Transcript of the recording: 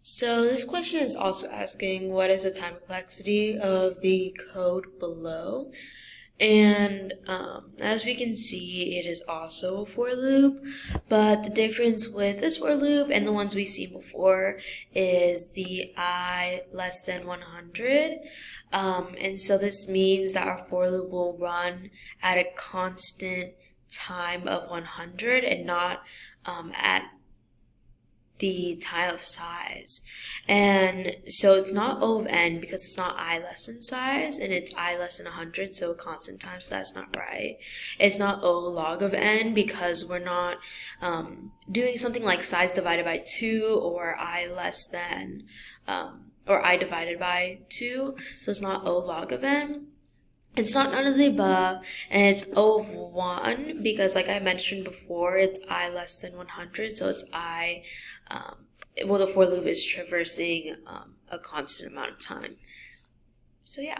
So this question is also asking what is the time complexity of the code below? And as we can see, it is also a for loop, but the difference with this for loop and the ones we've seen before is the I less than 100. And so this means that our for loop will run at a constant time of 100 and not at the time of size. And so it's not O of n because it's not I less than size and it's I less than 100, so a constant time, so that's not right. It's not O log of n because we're not doing something like size divided by 2 or I less than or I divided by 2, so it's not O log of n. It's not none of the above, and it's O of 1 because, like I mentioned before, it's I less than 100, so it's I, the for loop is traversing a constant amount of time. So yeah.